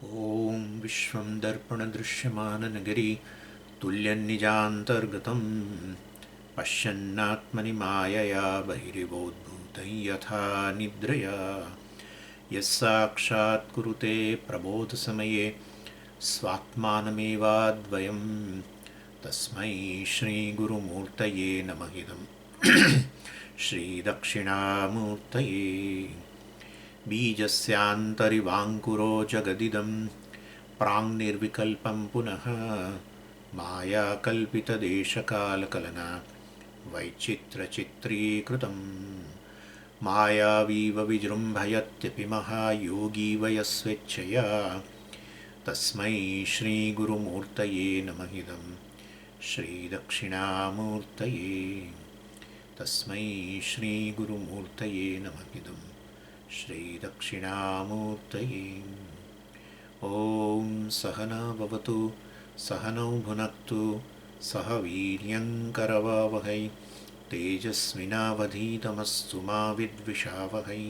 ॐ विश्वं दर्पणदृश्यमाननगरी तुल्यन्निजान्तर्गतं पश्यन्नात्मनि मायया बहिरिवोद्भूतं यथा निद्रया यस्साक्षात् कुरुते प्रबोधसमये स्वात्मानमेवाद्वयं तस्मै श्रीगुरुमूर्तये नमः इदं श्रीदक्षिणामूर्तये बीजस्यान्तरिवाङ्कुरो जगदिदं प्राङ्निर्विकल्पं पुनः मायाकल्पितदेशकालकलना वैचित्रचित्रीकृतं मायावीव विजृम्भयत्यपि महायोगी वयस्वेच्छया तस्मै श्रीगुरुमूर्तये नमः इदं श्रीदक्षिणामूर्तये तस्मै श्रीगुरुमूर्तये नमः इदं श्रीदक्षिणामूर्तये। ॐ सहना भवतु सहनौ भुनक्तु सह वीर्यङ्करवावहै तेजस्विनावधीतमस्तु मा विद्विषावहै।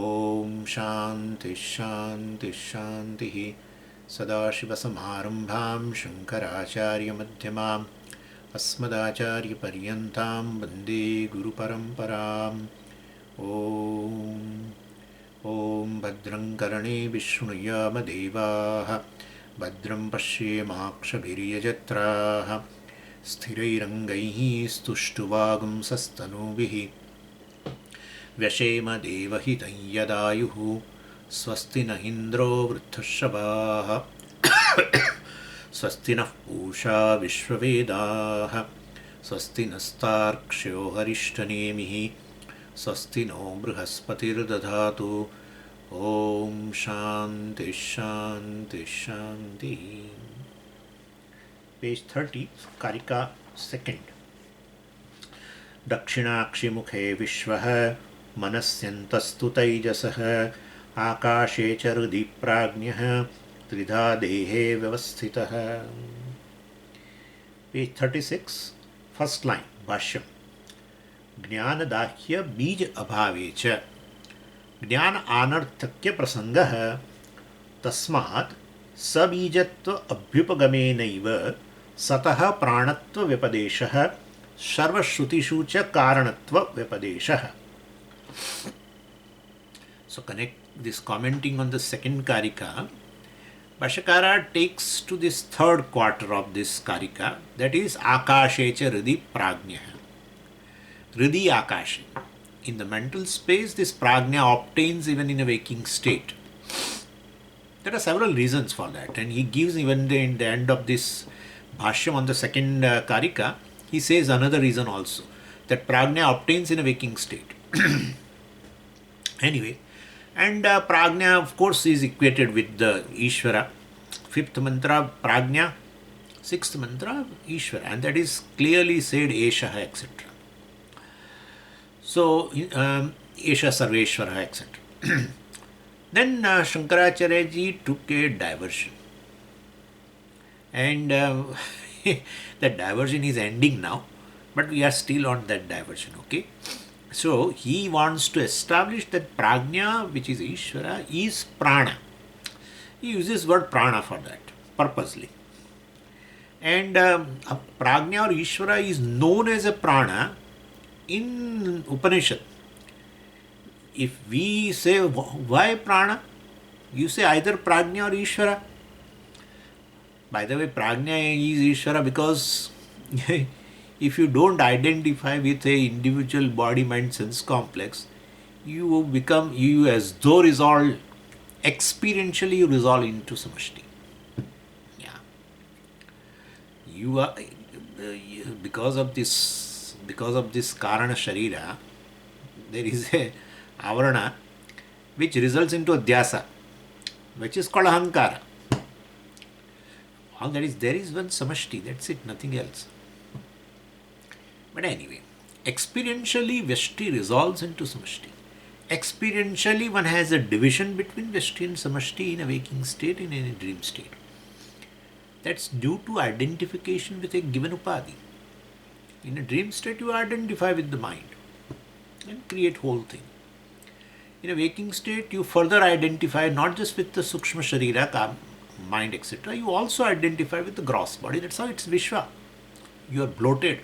ॐ शान्तिः शान्तिः शान्तिः। सदाशिवसमारम्भां शङ्कराचार्यमध्यमाम् अस्मदाचार्यपर्यन्तां वन्दे गुरुपरम्पराम्। ॐ भद्रं कर्णेभिः विष्णुयामदेवाः भद्रं पश्येमाक्षभिर्यजत्राः स्थिरैरङ्गैः स्तुष्टुवागुंसस्तनूभिः व्यशेम देवहितं यदायुः स्वस्ति न इन्द्रो वृद्धश्रवाः स्वस्ति नः पूषा विश्ववेदाः स्वस्ति नस्तार्क्ष्यो हरिष्ठनेमिः स्वस्ति नो बृहस्पतिर्दधातु। ॐ शान्तिः शान्तिः शान्तिः। पेज 30, कारिका सेकेंड। दक्षिणाक्षिमुखे विश्वः मनस्यन्तस्तु तैजसः आकाशे च हृदि प्राज्ञः त्रिधा देहे व्यवस्थितः। पेज 36, फर्स्ट लाइन, भाष्यम्। ज्ञानदाह्य बीज अभावे च ज्ञान आनर्थक्य प्रसंगः तस्मात् सबीजत्व अभ्युपगमेनैव सतः प्राणत्व व्यपदेशः सर्वश्रुतिषु च कारणत्व व्यपदेशः। So connect this commenting on the second Karika. Bhashyakara takes to this third quarter of this Karika, that is Akashe cha Hridi Prajña. Hridi Akashe. In the mental space, this Prajña obtains even in a waking state. There are several reasons for that, and he gives even in the end of this Bhashyam on the second Karika, he says another reason also, that Prajña obtains in a waking state. Anyway, and Prajña of course is equated with the Īśvara. Fifth mantra Prajña, sixth mantra Īśvara, and that is clearly said Eshaha, etc. So, Esha Sarveshwara, etc. Then Shankaracharya ji took a diversion, and that diversion is ending now, but we are still on that diversion, okay? So, he wants to establish that Prajña, which is Īśvara, is Prāṇa. He uses word Prāṇa for that, purposely. And Prajña or Īśvara is known as a Prāṇa in Upanishad. If we say, why Prāṇa? You say either Prajña or Īśvara. By the way, Prajña is Īśvara because if you don't identify with a individual body, mind, sense complex, you become, you as though resolve, experientially you resolve into Samashti. Yeah. You are, because of this Karana Sharira, there is a avarana which results into adhyasa, which is called ahankara. All that is, there is one Samashti, that's it, nothing else. But anyway, experientially Vyashti resolves into Samashti. Experientially one has a division between Vyashti and Samashti in a waking state, in any dream state. That's due to identification with a given upādhi. In a dream state you identify with the mind and create whole thing. In a waking state, you further identify not just with the Sukshma Sharira, mind, etc. You also identify with the gross body. That's how it's Vishwa. You are bloated.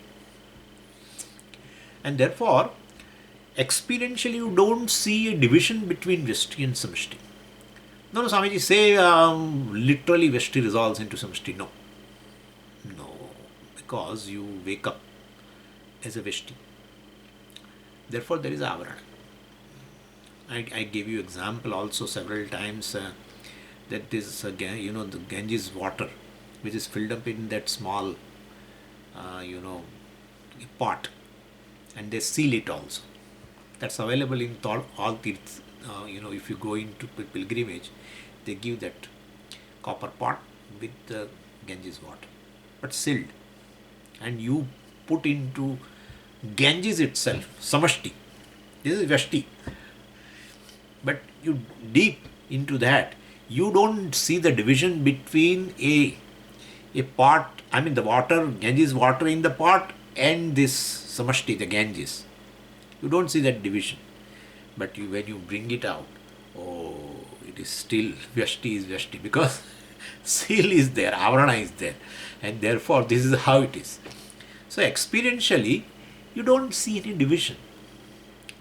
And therefore, experientially, you don't see a division between Vyashti and Samashti. No, Swamiji, say literally Vyashti resolves into Samashti. No. No. Because you wake up as a Vyashti. Therefore, there is avarana. I gave you example also several times that this, the Ganges water, which is filled up in that small, pot, and they seal it also. That's available in all tirths. If you go into pilgrimage, they give that copper pot with the Ganges water, but sealed, and you put into Ganges itself, Samashti. This is Vyashti. But you deep into that, you don't see the division between a pot, the water, Ganges water in the pot, and this Samashti, the Ganges. You don't see that division. But when you bring it out, it is still Vyashti is Vyashti, because seal is there, avarana is there, and therefore this is how it is. So experientially, you don't see any division,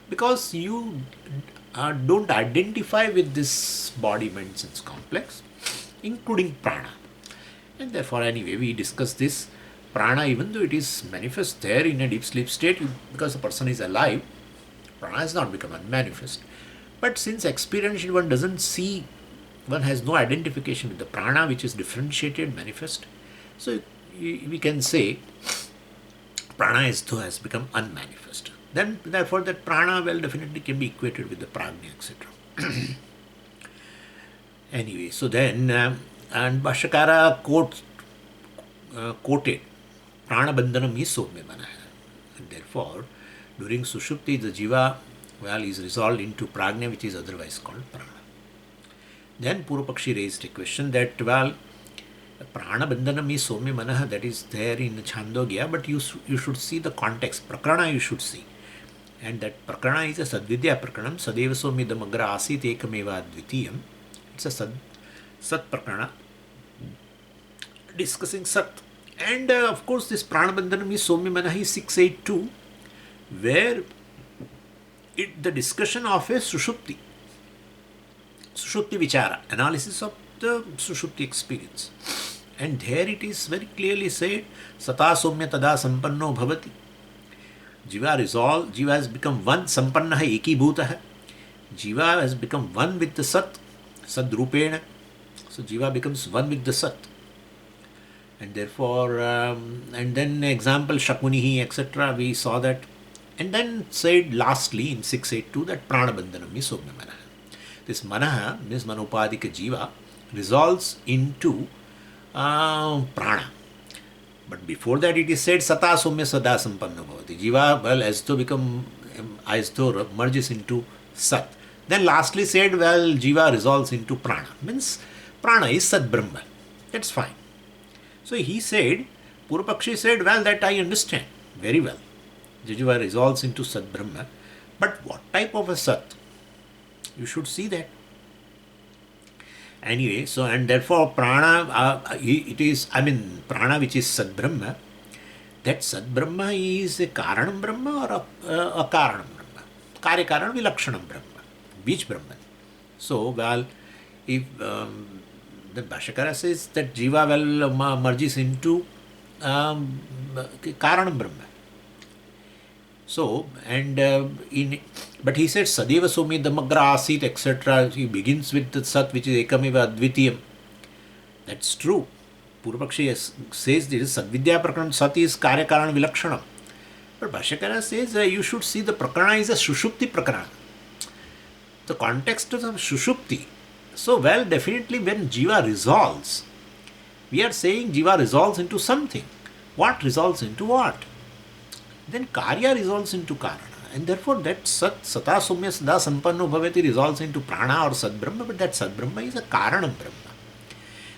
because you don't identify with this body, mind, sense complex, including prana. And therefore, anyway, we discuss this prana, even though it is manifest there in a deep sleep state, because the person is alive, prana has not become unmanifest. But since experientially one doesn't see, one has no identification with the prana, which is differentiated, manifest, so we can say prana has become unmanifest. Then, therefore, that prana, definitely can be equated with the prajna, etc. Anyway, so then, and Bhashyakara quoted, prana bandhanam is soumya manah. And therefore, during suṣupti, the jīva, is resolved into prajna, which is otherwise called prana. Then Purvapakshi raised a question that, prana bandhanam is soumya manah, that is there in Chandogya, but you should see the context, prakarana you should see. And that prakarana is a sadvidya prakarana, sadeva somidam agra asit ekameva advitiyam. It's a sat prakarana discussing sat. And of course, this prana bandhanam is soumya manah is 682, where the discussion of a suṣupti vichara, analysis of the suṣupti experience. And there it is very clearly said, sata soumya tada sampanno bhavati. Jiva resolved, Jiva has become one, sampanna hai eki bhuta hai. Jiva has become one with the sat rupena. So Jiva becomes one with the sat. And therefore, and then example Shakunihi, etc., we saw that. And then said lastly in 682 that prana bandhanam is soumya manah. This manaha, this manopadika jiva, resolves into prana. But before that it is said sata soumya sada sampanna bhavati. Jiva, as though merges into sat. Then lastly said, jiva resolves into prana. Means prana is sat brahma. That's fine. So he said, Purvapakshi said, that I understand very well. Jiva resolves into sat brahma. But what type of a sat? You should see that. Anyway, so and therefore prana, it is, prana which is Sat Brahma, that Sat Brahma is a kāraṇa-Brahman or a kāraṇa-Brahman. Kārikā vilakshanam Brahma, Bij Brahman. So, if the Bhashyakara says that Jiva merges into kāraṇa-Brahman. So, and but he said Sadeva Somi Damagra Asit, etc. He begins with the Sat, which is Ekamiva Advitiyam. That's true. Purvapakshi says this is Sadvidya Prakarana, Sat is Karya-Karana Vilakshanam. But Bhashyakara says you should see the Prakarana is a suṣupti Prakarana. The context of suṣupti. So, definitely when Jiva resolves, we are saying Jiva resolves into something. What resolves into what? Then Karya resolves into Karana. And therefore that Sata Soumya Sada Sampanno Bhavati resolves into Prana or Sat Brahma, but that Sat Brahma is a Kāraṇa-Brahma.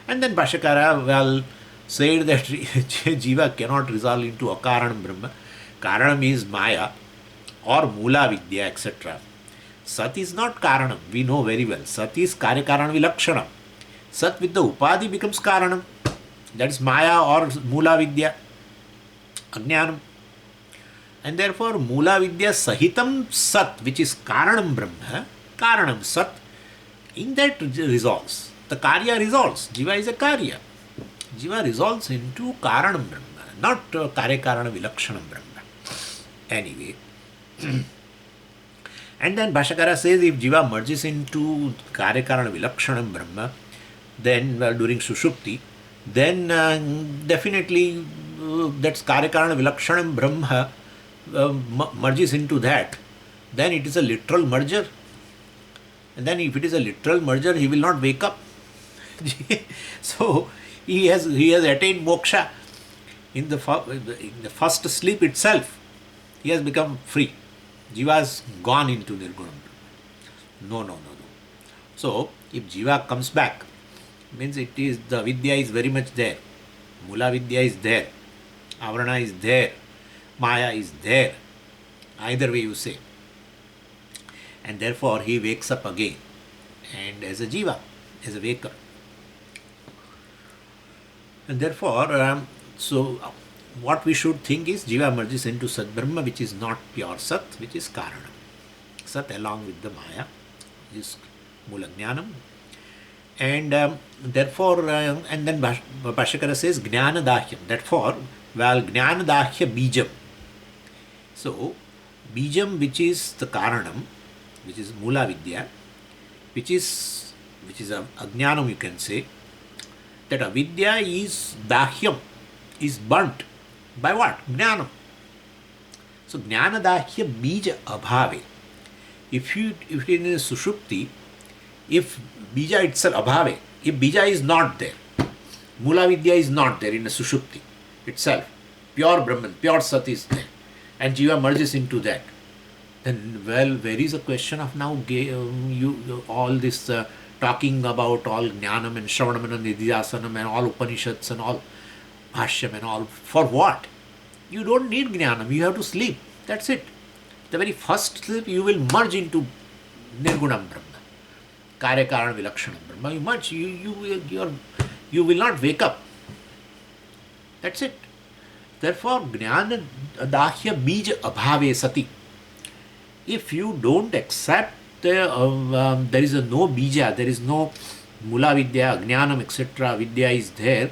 And then Bhashyakara said that Jiva cannot resolve into Akāraṇa-Brahma. Kāranam is māyā or Mūlāvidyā, etc. Sat is not Karanam. We know very well. Sat is Karya-Karana-Vilakshanam. Sat with the Upādhi becomes Karanam. That is Māyā or Mūlāvidyā, Ajnanam. And therefore, Mūlāvidyā Sahitam Sat, which is Karanam Brahma, Karanam Sat, in that resolves. The Karya resolves. Jīva is a Karya. Jīva resolves into Karanam Brahma, not Karya-Karana-Vilakshanam Brahma. Anyway. And then Bhashakara says if Jīva merges into Karya-Karana-Vilakshanam Brahma, then during suṣupti, then definitely that's Karya-Karana-Vilakshanam Brahma merges into that, then it is a literal merger. And then if it is a literal merger, he will not wake up. So he has attained moksha in the first sleep itself. He has become free. Jiva has gone into Nirgunam. No. So if Jiva comes back, means it is the avidyā is very much there. Mūlāvidyā is there. Avarana is there. Māyā is there. Either way you say. And therefore he wakes up again. And as a Jiva, as a waker. And therefore, so what we should think is Jiva merges into Sat Brahma, which is not pure Sat, which is Karana. Sat along with the Māyā is Mūlaඥānam. And therefore, and then Bhashakara says Jnana-dahyam. Therefore, while Jnana-dahya-bījam. So, Bijam, which is the Karanam, which is Mūlāvidyā, which is a Ajnanam, you can say, that avidya is dahyam, is burnt. By what? Jnanam. So, Jnana-dahya-bīja abhāve. If it is in a suṣupti, if bija itself abhāve, if bija is not there, Mūlāvidyā is not there in a suṣupti itself, pure Brahman, pure Sat is there, and Jiva merges into that, then, well, where is the question of now all this talking about all Jnanam and Shravanam and Nidhyasanam and all Upanishads and all Bhashyam and all, for what? You don't need Jnanam, you have to sleep, that's it. The very first sleep you will merge into Nirgunam Brahma, Karya-Karana-Vilakshanam Brahma. You merge, you will not wake up. That's it. Therefore, Jnana-dahya-bīja abhāve sati. If you don't accept there is no bija, there is no Mūlāvidyā, Jnanam, etc., Vidya is there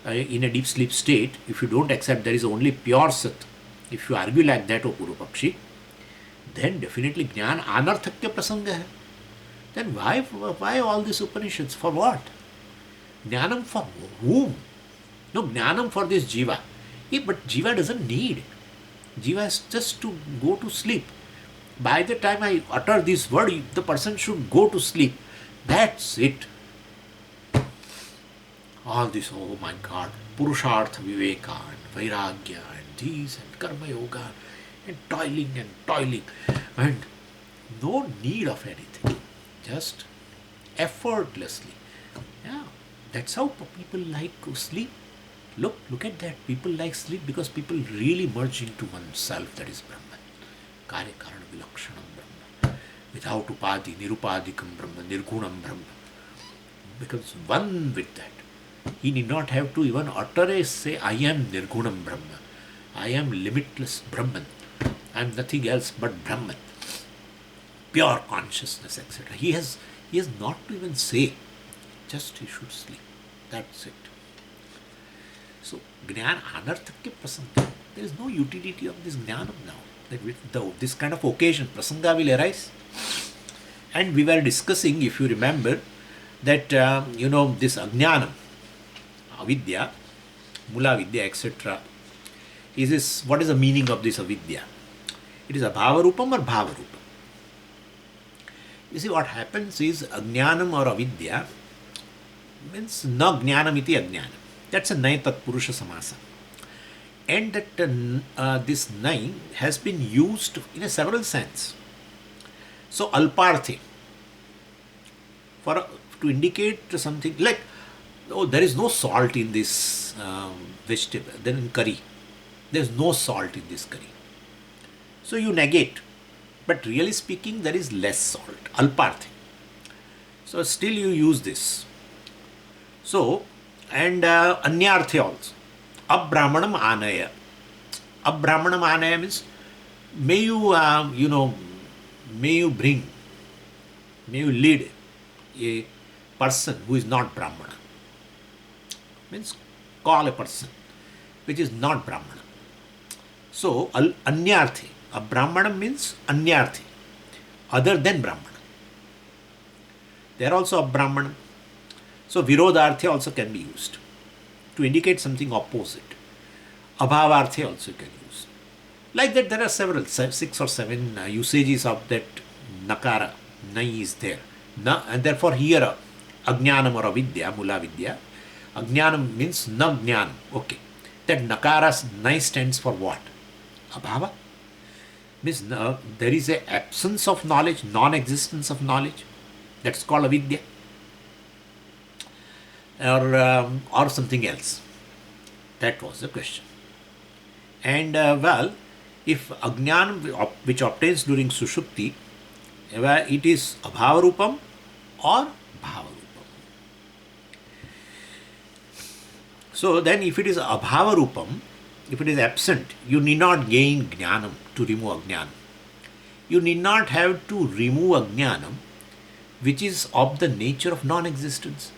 in a deep sleep state, if you don't accept there is only pure Sat, if you argue like that, O Purvapakshi, then definitely Jnana anarthakya prasanga hai. Then why all these Upanishads? For what? Jnanam for whom? No, Jnanam for this Jiva. But Jiva doesn't need. Jiva has just to go to sleep. By the time I utter this word, the person should go to sleep. That's it. All this, oh my God, Purushartha Viveka and Vairagya and these and Karma Yoga and toiling and no need of anything. Just effortlessly. Yeah, that's how people like to sleep. Look at that. People like sleep because people really merge into oneself, that is Brahman. Karya-Karana-Vilakshanam Brahma. Without upādhi, nirupādhikam Brahma, nirgunam Brahma. Becomes one with that. He need not have to even utter a say, I am nirgunam Brahma. I am limitless Brahman. I am nothing else but Brahman. Pure consciousness, etc. He has not to even say. Just he should sleep. That's it. So, Jnana anarthakya prasanga. There is no utility of this Jnanam now. That with this kind of occasion, prasanga will arise. And we were discussing, if you remember, that, this Ajnanam, avidya, Mūlāvidyā, etc. What is the meaning of this avidya? It is abhāvarūpam or bhāvarūpa. You see, what happens is Ajnanam or avidya means na jnanam iti ajnanam. That's a nai tatpurusha samasa. And that this nai has been used in a several sense. So, alparthe, to indicate something like, oh, there is no salt in this vegetable, then in curry. There is no salt in this curry. So, you negate. But really speaking, there is less salt, alparthi. So still you use this. So, and anyarthi also. Abrahmanam anaya. Abrahmanam anaya means, may you, may you bring, may you lead a person who is not Brahmana. Means call a person which is not Brahmana. So, anyarthi. Abrahmanam means anyarthi, other than Brahmana. They are also abrahmanam. So, virodharthi also can be used to indicate something opposite. Abhāvarthi also can use. Like that, there are several, 6 or 7 usages of that nakara. Nai is there. Na, and therefore here, ajnanam or avidyā, Mūlāvidyā. Ajnanam means na jnanam. Okay. That nakara nai stands for what? Abhāva. Means there is a absence of knowledge, non-existence of knowledge. That's called avidyā. Or something else. That was the question. And if ajnanam which obtains during suṣupti, it is abhāvarūpam or bhāvarūpam. So then if it is abhāvarūpam, if it is absent, you need not gain jnanam to remove ajnanam. You need not have to remove ajnanam which is of the nature of non-existence.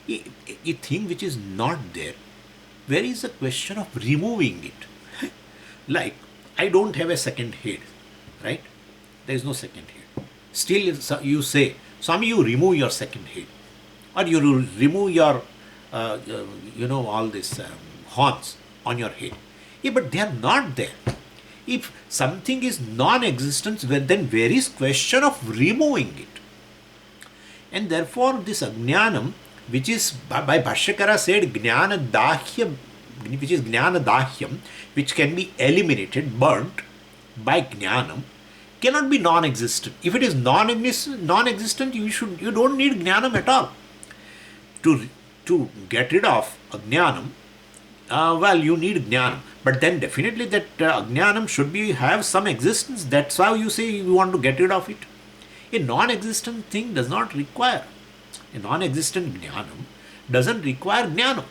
A thing which is not there, where is the question of removing it? Like, I don't have a second head, right? There is no second head. Still you say, Swami, you remove your second head. Or you will remove your, all these horns on your head. Yeah, but they are not there. If something is non-existent, then where is question of removing it? And therefore this ajnanam, which is by Bhashyakara said jnana dahyam, which is jnana dahyam, which can be eliminated, burnt by jnanam, cannot be non-existent. If it is non-existent, you don't need jnanam at all. To get rid of ajnanam, you need jnanam. But then definitely that ajnanam should have some existence. That's how you say you want to get rid of it. A non-existent thing does not require. A non-existent jnanam doesn't require jnanam.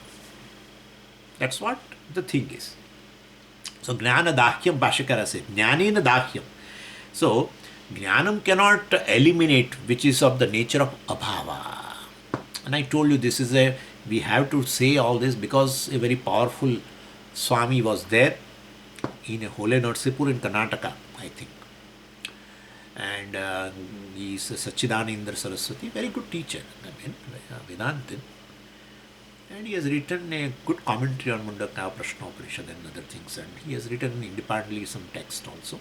That's what the thing is. So jnana dahyam, Bhashyakara said, jnanena dahyam. So jnanam cannot eliminate which is of the nature of abhāva. And I told you we have to say all this because a very powerful Swami was there in a Hole Narsipur in Karnataka, I think. And he is a Sachidanandra Sarasvatī, very good teacher, Vedantin. And he has written a good commentary on Mandukya Upanishad and other things. And he has written independently some text also.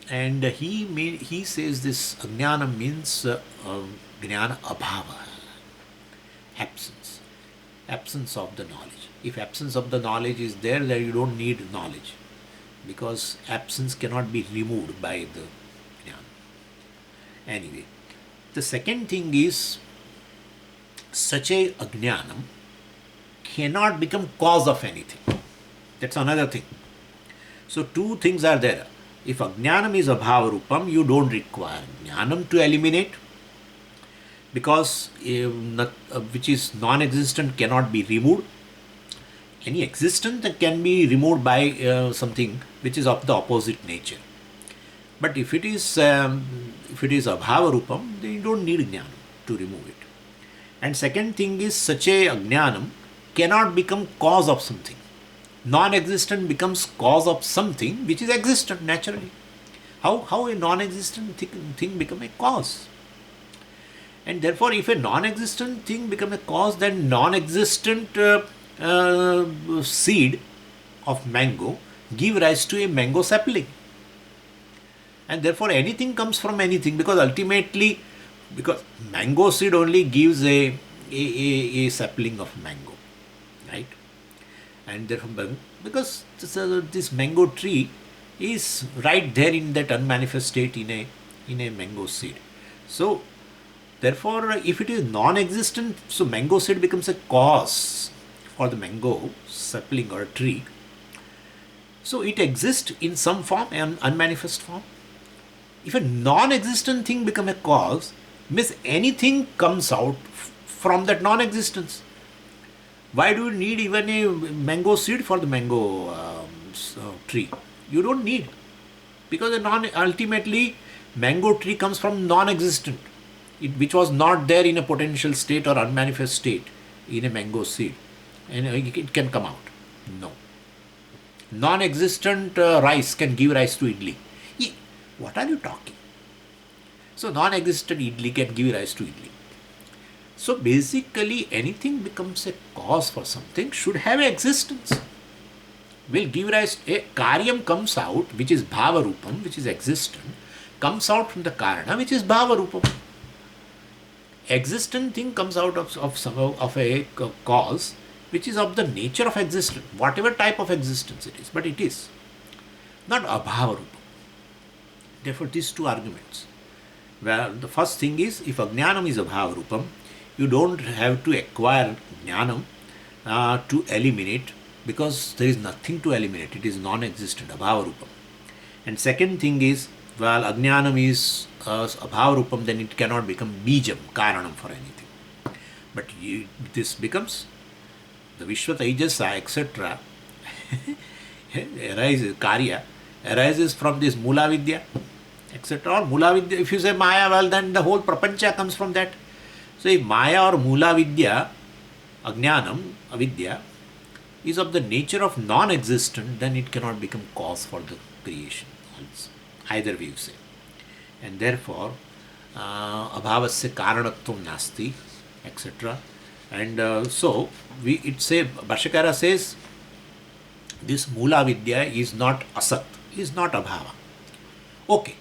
And he says this ajnana means jnana abhāva, absence of the knowledge. If absence of the knowledge is there, then you don't need knowledge, because absence cannot be removed by the jnana. Anyway, the second thing is, such a ajnanam cannot become cause of anything. That's another thing. So two things are there. If ajnanam is abhāvarūpam, you don't require jnanam to eliminate, because which is non-existent cannot be removed. Any existent can be removed by something which is of the opposite nature. But if it is abhāvarūpam, then you don't need jnanam to remove it. And second thing is, such a ajnanam cannot become cause of something. Non-existent becomes cause of something which is existent naturally. How a non-existent thing become a cause? And therefore, if a non-existent thing become a cause, then non-existent seed of mango give rise to a mango sapling. And therefore, anything comes from anything, because ultimately, because mango seed only gives a sapling of mango, right? And therefore, because this mango tree is right there in that unmanifest state in a mango seed. So therefore, if it is non-existent, so mango seed becomes a cause for the mango sapling or tree. So it exists in some form, an unmanifest form. If a non-existent thing become a cause, means anything comes out from that non-existence. Why do you need even a mango seed for the mango tree? You don't need, because ultimately mango tree comes from non-existent, which was not there in a potential state or unmanifest state in a mango seed, and it can come out. No. Non-existent rice can give rise to idli. What are you talking? So non-existent idli can give rise to idli. So basically anything becomes a cause for something should have existence. Will give rise, a karyam comes out, which is bhāvarūpam, which is existent, comes out from the kāraṇa, which is bhāvarūpam. Existent thing comes out of a cause, which is of the nature of existence, whatever type of existence it is, but it is not abhāvarūpam. Therefore, these two arguments. Well, the first thing is, if ajnanam is abhāvarūpam, you don't have to acquire jnanam to eliminate, because there is nothing to eliminate. It is non-existent, abhāvarūpam. And second thing is, well, ajnanam is abhāvarūpam, then it cannot become bijam, kāraṇam for anything. But this becomes the vishva-taijasa, etc. arises, karya arises from this Mūlāvidyā, etc. Or Mūlāvidyā, if you say māyā, well, then the whole prapancha comes from that. So if māyā or Mūlāvidyā, ajnanam, avidyā, is of the nature of non-existent, then it cannot become cause for the creation. Either way you say. And therefore, abhāvasya kāraṇatvam nasti, etc. And so, Bhashyakara says, this Mūlāvidyā is not asat, is not abhāva. Okay,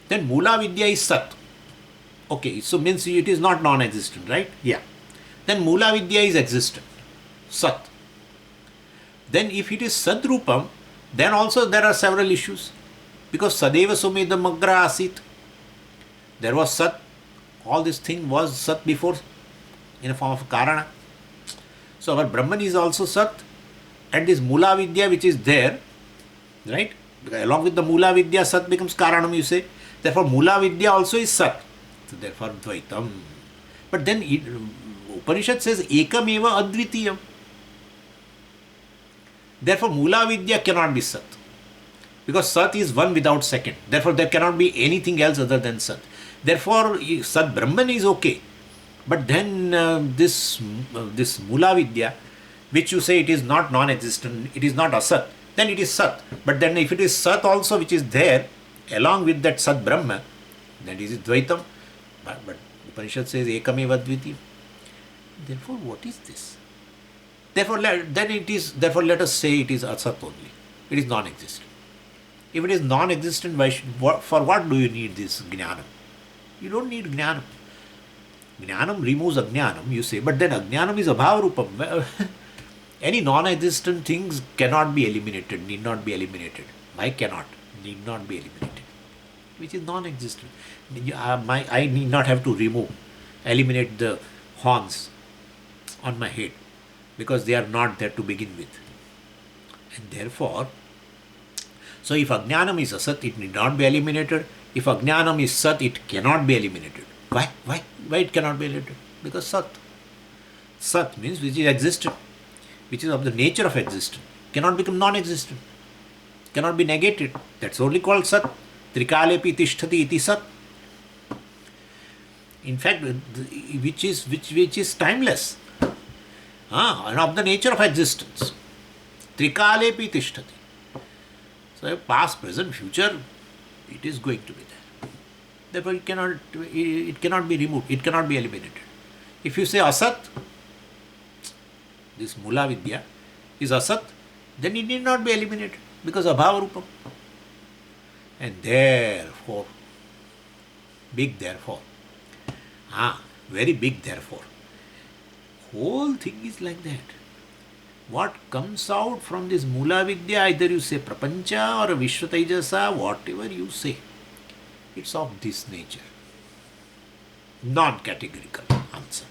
then Mūlāvidyā is sat. Okay, so means it is not non-existent, right? Yeah. Then Mūlāvidyā is existent, sat. Then if it is sadrupam, then also there are several issues. Because sadeva sumedam agra asit. There was sat, all this thing was sat before in a form of kāraṇa. So our Brahman is also sat, and this Mūlāvidyā which is there, right? Along with the Mūlāvidyā, sat becomes kāraṇam, you say. Therefore Mūlāvidyā also is sat. So therefore dvaitam. But then Upanishad says ekam eva advitiyam. Therefore Mūlāvidyā cannot be sat. Because sat is one without second. Therefore there cannot be anything else other than sat. Therefore sat Brahman is okay. But then this Mūlāvidyā, which you say it is not non-existent, it is not asat, then it is sat. But then if it is sat also which is there, along with that sat Brahma, then it is dvaitam. But Upanishad says ekameva dvitiyam. Therefore what is this? Therefore let us say it is asat only. It is non-existent. If it is non-existent, for what do you need this jnanam? You don't need jnanam. Jnanam removes ajnanam, you say, but then ajnanam is abhāvarūpam. Any non-existent things cannot be eliminated, need not be eliminated. Why cannot? Need not be eliminated. Which is non-existent. I need not have to eliminate the horns on my head, because they are not there to begin with. And therefore, so if ajnanam is asat, it need not be eliminated. If ajnanam is sat, it cannot be eliminated. Why? Why it cannot be eliminated? Because sat. Sat means which is existent, which is of the nature of existence. Cannot become non-existent. Cannot be negated. That's only called sat. Trikalepi tishtati iti sat. In fact, which is timeless. And of the nature of existence. Trikalepi tishtati. So past, present, future, it is going to be there. Therefore it cannot be removed, it cannot be eliminated. If you say asat, this Mūlāvidyā is asat, then it need not be eliminated, because abhāvarūpam. And therefore, big therefore, very big therefore, whole thing is like that. What comes out from this Mūlāvidyā, either you say prapancha or vishva-taijasa, whatever you say, it's of this nature. Non-categorical answer.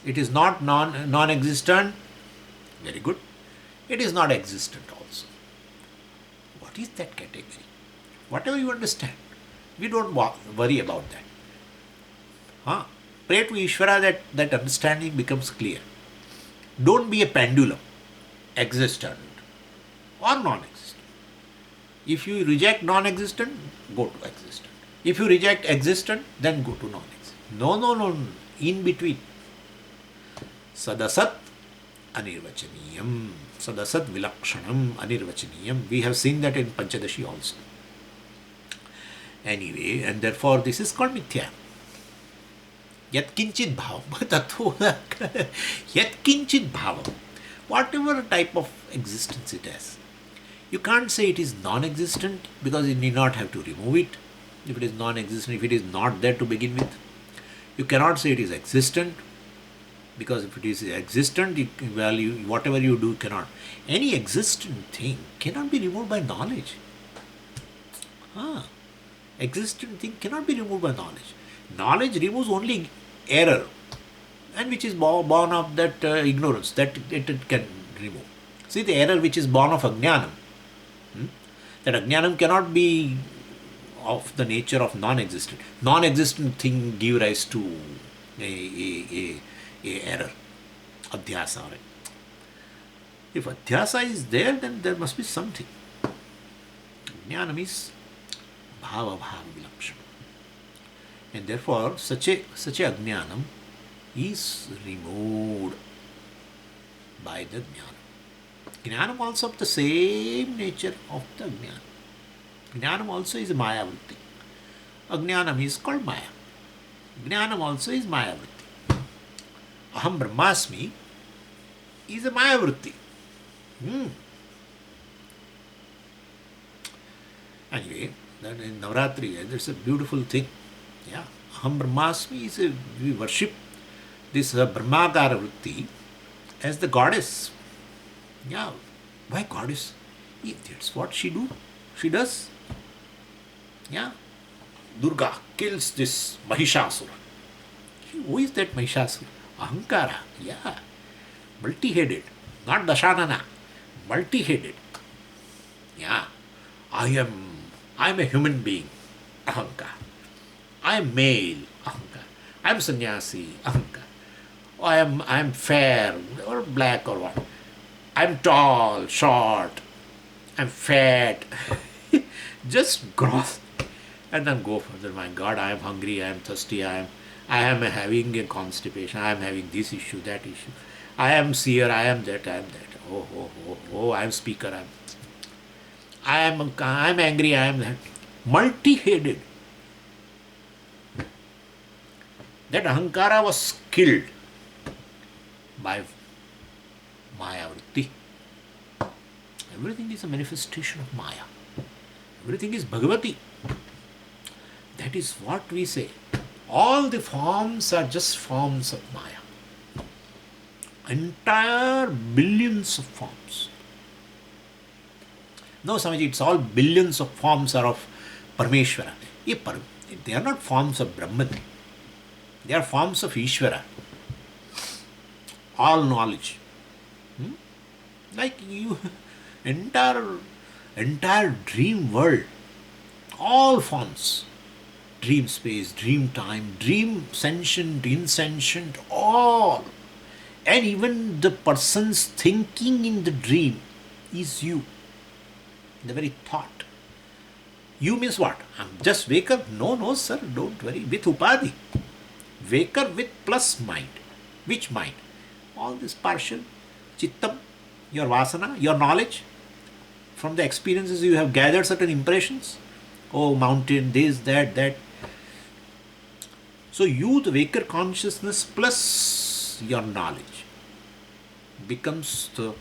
It is not non-existent. Very good. It is not existent also. What is that category? Whatever you understand. We don't worry about that. Pray to Ishvara that understanding becomes clear. Don't be a pendulum, existent or non-existent. If you reject non-existent, go to existent. If you reject existent, then go to non-existent. No, in between. Sadasat anirvachaniyam. Sadasat vilakshanam anirvachaniyam. We have seen that in Panchadashi also. Anyway, and therefore this is called mithyā. Yat kinchit bhāvam. Yat kinchit bhāvam. Whatever type of existence it has. You can't say it is non-existent because you need not have to remove it. If it is non-existent, if it is not there to begin with. You cannot say it is existent because if it is existent, whatever you do cannot. Any existent thing cannot be removed by knowledge. Existent thing cannot be removed by knowledge. Knowledge removes only error, and which is born of that ignorance, that it can remove. See, the error which is born of ajnanam, that ajnanam cannot be of the nature of non-existent. Non-existent thing give rise to a error, adhyasa. Right? If adhyasa is there, then there must be something. Ajnanam is bhāva vilakshana. And therefore, such a ajnanam is removed by the jnana. Jnanam also of the same nature of the jnana. Jnanam also is a māyā vritti. Ajnanam is called māyā. Jnanam also is māyā vritti. Aham brahmasmi is a māyā vritti. Anyway, that in Navratri, that's a beautiful thing. Yeah, Aham Brahmasmi is we worship this Brahmakara vritti as the goddess. Yeah, why goddess? That's what she does. Yeah, Durga kills this Mahishasura. Who is that Mahishasura? Ahankara. Yeah, multi-headed, not Dashanana, multi-headed. Yeah, I am a human being, Ahankara. I am male, Ahankara. I am sannyasi, Ahankara. I am fair or black or what. I am tall, short. I am fat. Just gross. And then go further. My God, I am hungry. I am thirsty. I am having a constipation. I am having this issue, that issue. I am seer. I am that. I am that. Oh! I am speaker. I am angry. I am that. Multi-headed. That Ahankara was killed by māyā vritti. Everything is a manifestation of māyā. Everything is Bhagavati. That is what we say. All the forms are just forms of māyā. Entire billions of forms. No, Swamiji, it's all billions of forms are of Parameshvara. They are not forms of Brahman. They are forms of Ishvara. All knowledge. Like you, entire dream world. All forms. Dream space, dream time, dream sentient, insentient, all. And even the person's thinking in the dream is you. The very thought. You means what? Just wake up? No, sir, don't worry. With upādhi. Wake up with plus mind. Which mind? All this partial, chittam, your vasana, your knowledge. From the experiences you have gathered certain impressions. Oh, mountain, this, that. So you, the waker consciousness plus your knowledge, becomes the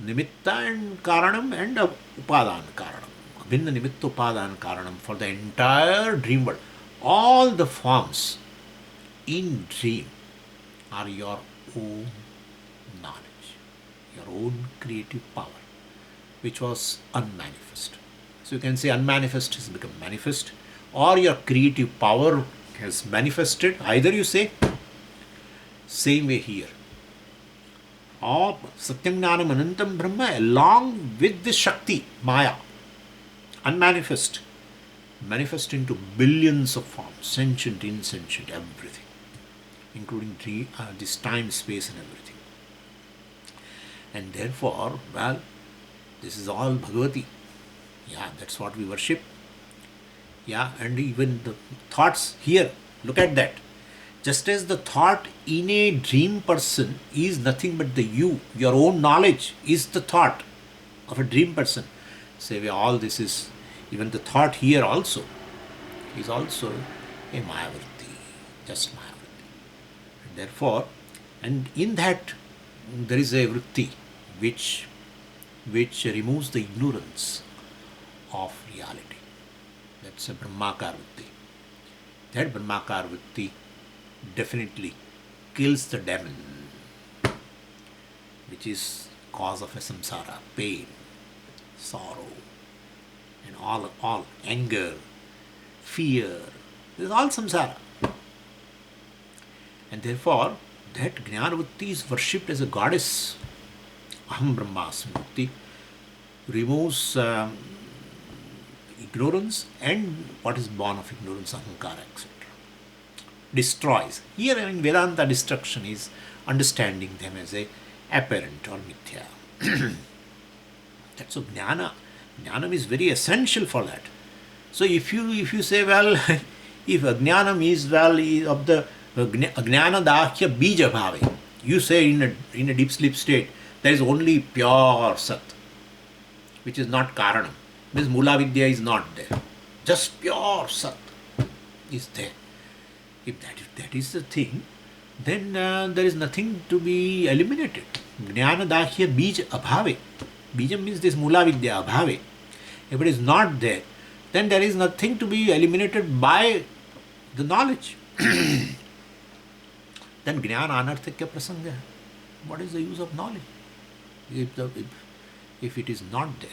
nimitta and kāraṇam and upādhana kāraṇam. Abhinna nimitta upādhana kāraṇam for the entire dream world. All the forms in dream are your own knowledge, your own creative power, which was unmanifest. So you can say unmanifest has become manifest, or your creative power has manifested. Either you say, same way here. Or Satyam Jnanam Anantam Brahma along with this Shakti, Maya. unmanifest, manifest into billions of forms, sentient, insentient, everything, including this time, space and everything. And therefore, well, this is all Bhagavati. Yeah, that's what we worship. Yeah, and even the thoughts here, look at that. Just as the thought in a dream person is nothing but the you, your own knowledge is the thought of a dream person. Say, all this is, even the thought here also is also a māyā-vritti, just māyā-vritti. And therefore, and in that there is a vritti which removes the ignorance of reality. That's a Brahmakar vritti. That Brahmakar vritti definitely kills the demon, which is cause of a samsara, pain, sorrow, and all anger, fear. This is all samsara. And therefore, that Jnana-vritti is worshipped as a goddess. Aham Brahmasmi vritti removes ignorance and what is born of ignorance, ahankara, etc. Destroys. Here in Vedanta, destruction is understanding them as a apparent or mithyā. That's so jnana. Jnanam is very essential for that. So if you say, well, if ajnanam is of the avidyā-bīja bhāve, you say in a deep sleep state, there is only pure sat, which is not kāraṇa. Means Mūlāvidyā is not there. Just pure sat is there. If that is the thing, then there is nothing to be eliminated. Jnana-dāhya-bīja abhāve. Bija means this Mūlāvidyā abhāve. If it is not there, then there is nothing to be eliminated by the knowledge. Then jnana anarthakya prasanga. What is the use of knowledge if it is not there?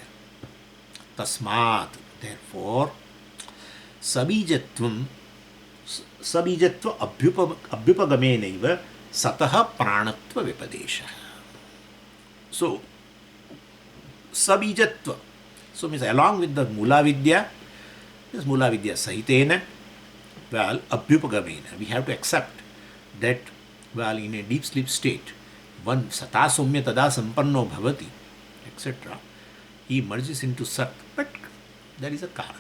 Tasmat, therefore, sabijatva abhyupagamenaiva sataha prāṇatva vipadesha. So, sabijatva. So means along with the Mūlāvidyā, this Mūlāvidyā sahitena, well, abhyupagamena, we have to accept that, well, in a deep sleep state, one sata somya tada sampanno bhavati, etc., he merges into sat, but there is a kāraṇa.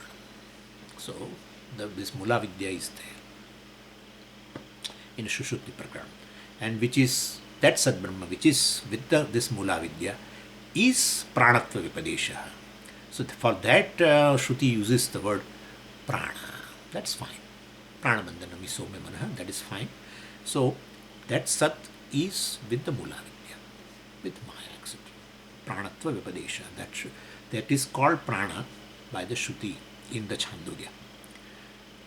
So, this Mūlāvidyā is there in suṣupti prakarana, and which is that Sat Brahma, which is with this Mūlāvidyā, is prāṇatva vipadesha. So for that, Shruti uses the word Prāṇa. That's fine. Prāṇabandhanam is somya manaha, that is fine. So that Sat is with the Mūlāvidyā, with māyā, etc. Prāṇatva vipadesha. That is called Prāṇa by the Shruti in the Chandogya.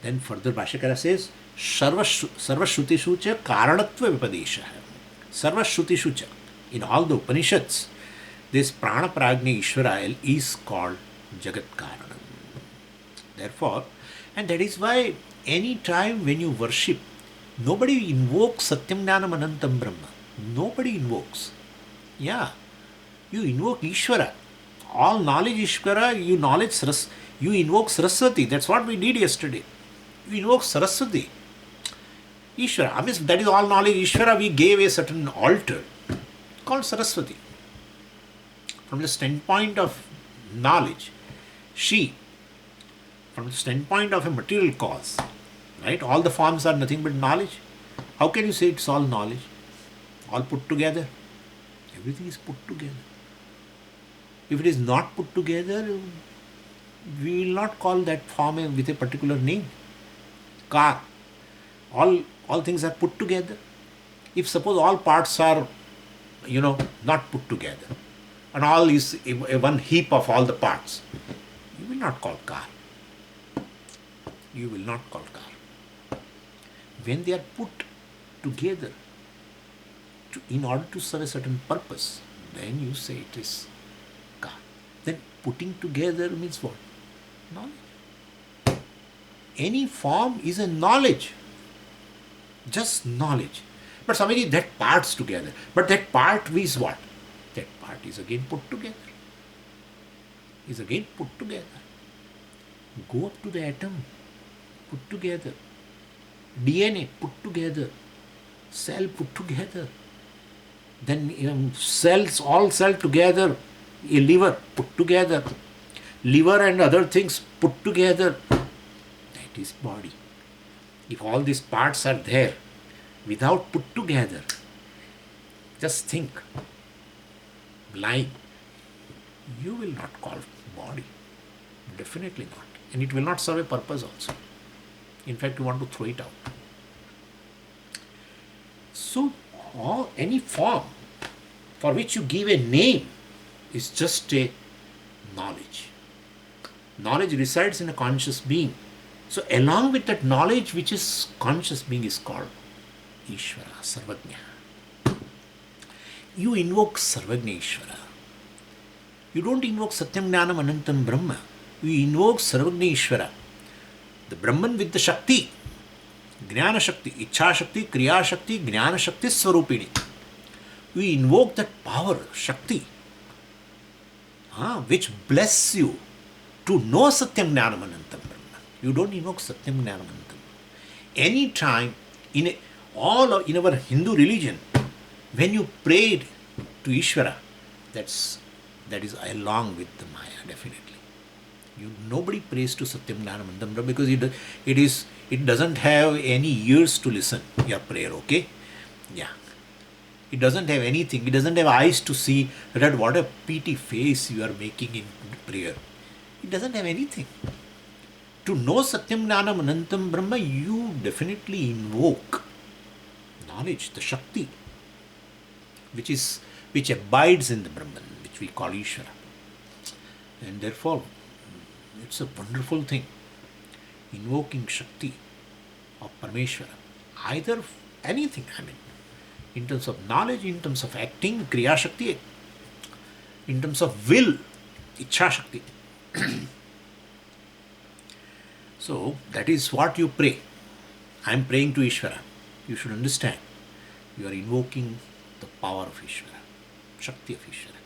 Then further Bhashyakara says, Sarvashrutishu cha kāraṇatva vipadesha. Sarvashrutishu cha. In all the Upanishads, this Prāṇa Prajña Īśvara is called Jagat Kāraṇam. Therefore, and that is why any time when you worship, nobody invokes Satyam Jnanam Anantam Brahma. Nobody invokes. Yeah. You invoke Īśvara. All knowledge Īśvara, you invoke Sarasvatī. That's what we did yesterday. You invoke Sarasvatī. Īśvara. I mean, that is all knowledge Īśvara. We gave a certain altar called Sarasvatī. From the standpoint of knowledge, from the standpoint of a material cause, right? All the forms are nothing but knowledge. How can you say it's all knowledge? All put together? Everything is put together. If it is not put together, we will not call that form with a particular name. Car. All things are put together. If suppose all parts are, not put together, and all is a one heap of all the parts, you will not call car. You will not call car. When they are put together in order to serve a certain purpose, then you say it is car. Then putting together means what? Knowledge. Any form is a knowledge. Just knowledge. But somebody that parts together. But that part is what? That part is again put together. Go up to the atom, put together. DNA put together. Cell put together. Then cells, all cell together. A liver put together. Liver and other things put together. That is body. If all these parts are there without put together, just think, lying, you will not call body. Definitely not. And it will not serve a purpose also. In fact, you want to throw it out. So, any form for which you give a name is just a knowledge. Knowledge resides in a conscious being. So, along with that knowledge, which is conscious being, is called Īśvara, Sarvajñā. You invoke Sarvajña Īśvara. You don't invoke Satyam Jnanam Anantam Brahma. You invoke Sarvajña Īśvara, the Brahman with the Shakti, Jnana Shakti, Ichha Shakti, Kriya Shakti, Jnana Shakti Swarupini. We invoke that power, Shakti, which bless you to know Satyam Jnanam Anantam Brahma. You don't invoke Satyam Jnanam Anantam. Any time in our Hindu religion, when you prayed to Īśvara, that is along with the māyā, definitely. Nobody prays to Satyam Jnanam Anantam Brahma because it doesn't have any ears to listen your prayer, okay? Yeah. It doesn't have anything. It doesn't have eyes to see that what a pretty face you are making in prayer. It doesn't have anything. To know Satyam Jnanam Anantam Brahma, you definitely invoke knowledge, the Shakti, which abides in the Brahman, which we call Īśvara. And therefore, it's a wonderful thing. Invoking Shakti of Parameshvara. Either anything, in terms of knowledge, in terms of acting, Kriya Shakti, in terms of will, Ichha Shakti. So, that is what you pray. I am praying to Īśvara. You should understand. You are invoking the power of Īśvara, Shakti of Īśvara.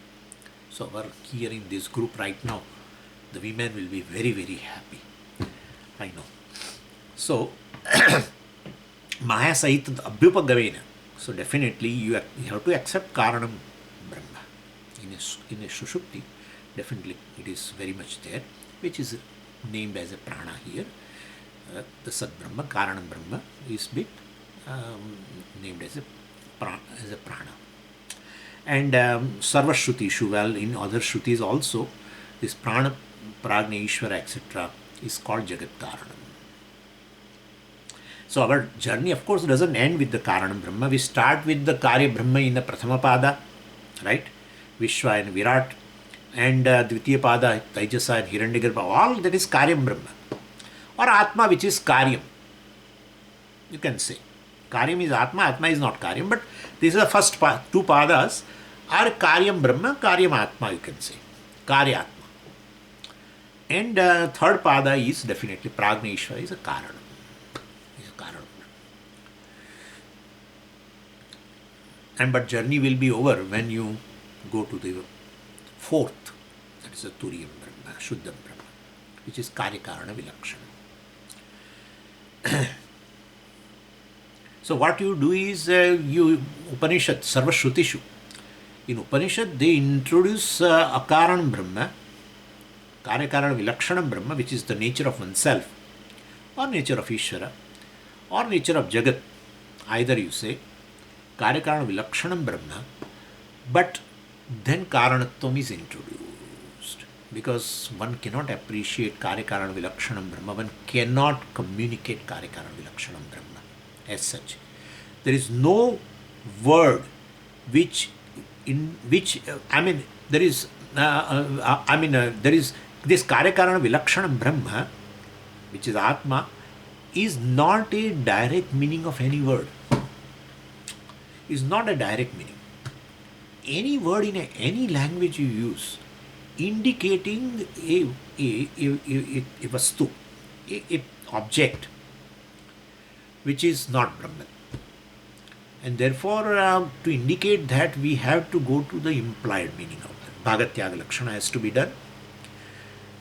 So, here in this group right now, the women will be very, very happy. I know. So, Māyā Sahita Abhyupagavena. So, definitely you have to accept kāraṇa-Brahman. In a suṣupti, definitely it is very much there, which is named as a Prāṇa here. The Sat Brahma, kāraṇa-Brahman, is bit named as a Prāṇa. And Sarvashrutishu, well, in other Shrutis also, this Prāṇa, Prajña Īśvara, etc. is called Jagat Kāraṇam. So our journey, of course, doesn't end with the kāraṇa-Brahma. We start with the Karya Brahma in the Prathama Pāda, right? Vishwa and Virat, and Dvitiya Pāda, Taijasa and Hiranyagarbha, all that is Karyam Brahma. Or Atma, which is Karyam. You can say. Karyam is Atma, Atma is not Karyam, but these are the first two Padas are Karyam Brahma, Karyam Atma, you can say. Karya Atma. And third Pada is definitely Prajña Īśvara, is a Kāraṇa. And but journey will be over when you go to the fourth, that is the Turīya Brahma, Shuddham Brahma, which is Kārika-Vilaksana. So what you do is you Upanishad, Sarvashrutishu. In Upanishad they introduce Akaran Brahma, Kārika-Vilaksana Brahma, which is the nature of oneself, or nature of Īśvara, or nature of Jagat. Either you say Kārika-Vilaksana Brahma, but then Kāraṇatvam is introduced. Because one cannot appreciate Kārika-Vilaksana Brahma, one cannot communicate Kārika-Vilaksana Brahma as such. There is no word there is this Kārika-Vilaksana Brahma, which is Atma, is not a direct meaning of any word. Is not a direct meaning. Any word in any language you use, indicating a vastu, a object, which is not Brahman. And therefore, to indicate that, we have to go to the implied meaning of that. Bhagatyaga Lakshana has to be done.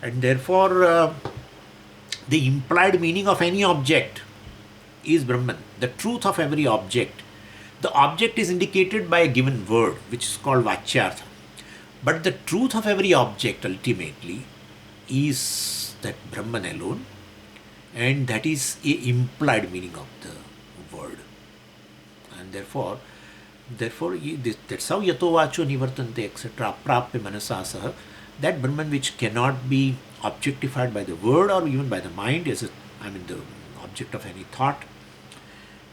And therefore, the implied meaning of any object is Brahman. The truth of every object. The object is indicated by a given word, which is called Vachyartha. But the truth of every object ultimately is that Brahman alone, and that is a implied meaning of the word. And therefore that's how yato vacho nivartante etc. aprapya manasasaha, that Brahman which cannot be objectified by the word or even by the mind as the object of any thought.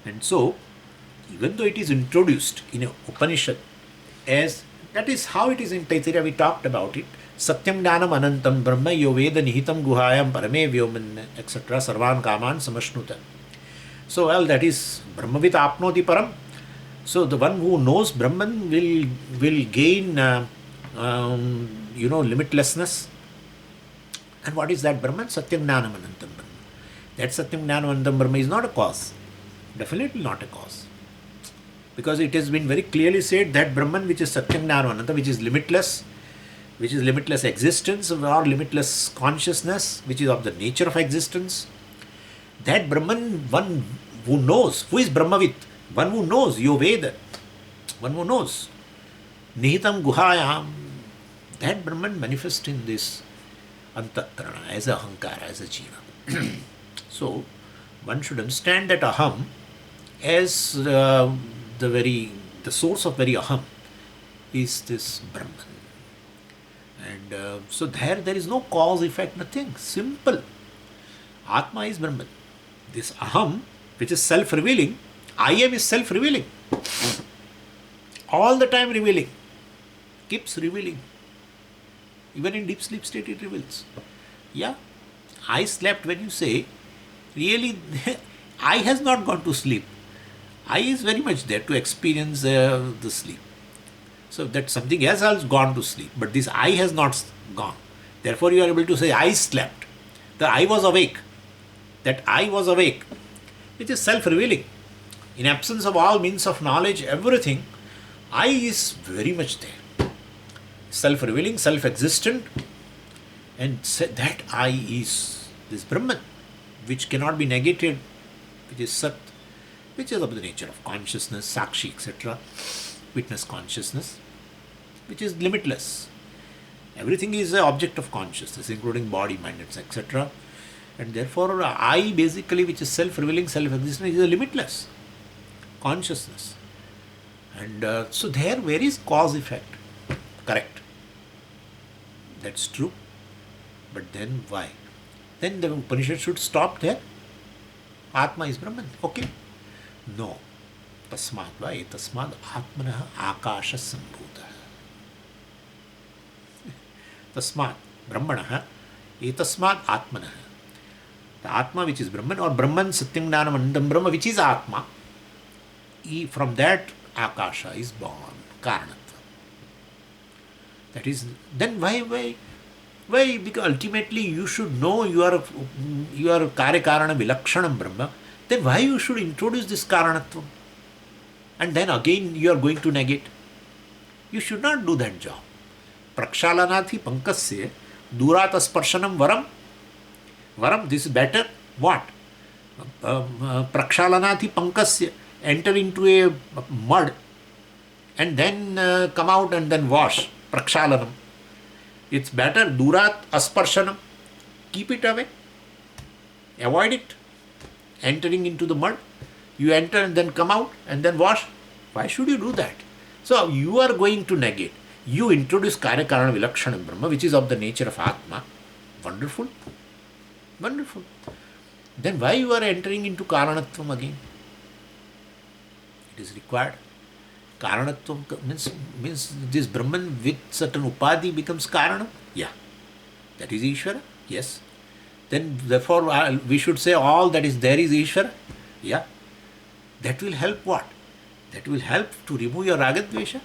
And so, even though it is introduced in a Upanishad as, that is how it is in Taittiriya, we talked about it, Satyam Jnanam Anantam Brahma Yo Veda Nihitam Guhayam Parame Vyoman etc. Sarvan Kaman Samashnuta. So, well, that is Brahmavit Apnoti Param. So, the one who knows Brahman will gain limitlessness. And what is that Brahman? Satyam Jnanam Anantam Brahma. That Satyam Jnanam Anantam Brahma is not a cause. Definitely not a cause. Because it has been very clearly said that Brahman which is Satyam Jnanam Ananta, which is limitless existence or limitless consciousness, which is of the nature of existence, that Brahman, one who knows, who is Brahmavit, one who knows, Yoveda, one who knows, Nihitam Guhayam, that Brahman manifests in this Antakarana as a Ahankara, as a jīva. So, one should understand that Aham as the source of very Aham is this Brahman. And so there is no cause, effect, nothing. Simple. Atma is Brahman. This Aham, which is self-revealing, I am is self-revealing. All the time revealing. Keeps revealing. Even in deep sleep state it reveals. Yeah. I slept, when you say, really, I has not gone to sleep. I is very much there to experience the sleep. So that something else has gone to sleep, but this I has not gone. Therefore you are able to say, I slept. The I was awake. That I was awake, which is self-revealing. In absence of all means of knowledge, everything, I is very much there. Self-revealing, self-existent, and that I is this Brahman, which cannot be negated, which is Sat, which is of the nature of consciousness, Sakshi, etc., witness consciousness, which is limitless. Everything is an object of consciousness, including body, mind, etc. And therefore, I basically, which is self-revealing, self-existent, is a limitless consciousness. And so there, where is cause-effect? Correct. That's true. But then why? Then the Upanishad should stop there. Atma is Brahman. Okay. No. Tasmad vai tasmad atmanah akasha sambhuta. Tasmad brahmanah etasmad atmanah. The Atma which is Brahman, or Brahman Satyam Jnanam Anandam Brahma which is Atma, from that Akasha is born, Karanatva. That is, then why? Because ultimately you should know you are Kārikā-vilakshanam Brahma. Then why you should introduce this Karanatvam? And then again you are going to negate. You should not do that job. Prakshalanathi pankasya durat asparshanam varam. Varam, this is better. What? Prakshalanathi pankasya, enter into a mud and then come out and then wash. Prakshalanam. It's better. Durat asparshanam. Keep it away. Avoid it. Entering into the mud. You enter and then come out and then wash. Why should you do that? So you are going to negate. You introduce Kārikā-vilakshanam Brahma, which is of the nature of Atma. Wonderful. Wonderful. Then why you are entering into Karanatvam again? It is required. Karanatvam means this Brahman with certain upadhi becomes Karana. Yeah. That is Īśvara. Yes. Then therefore we should say all that is there is Īśvara. Yeah. That will help what? That will help to remove your rāga-dveṣa.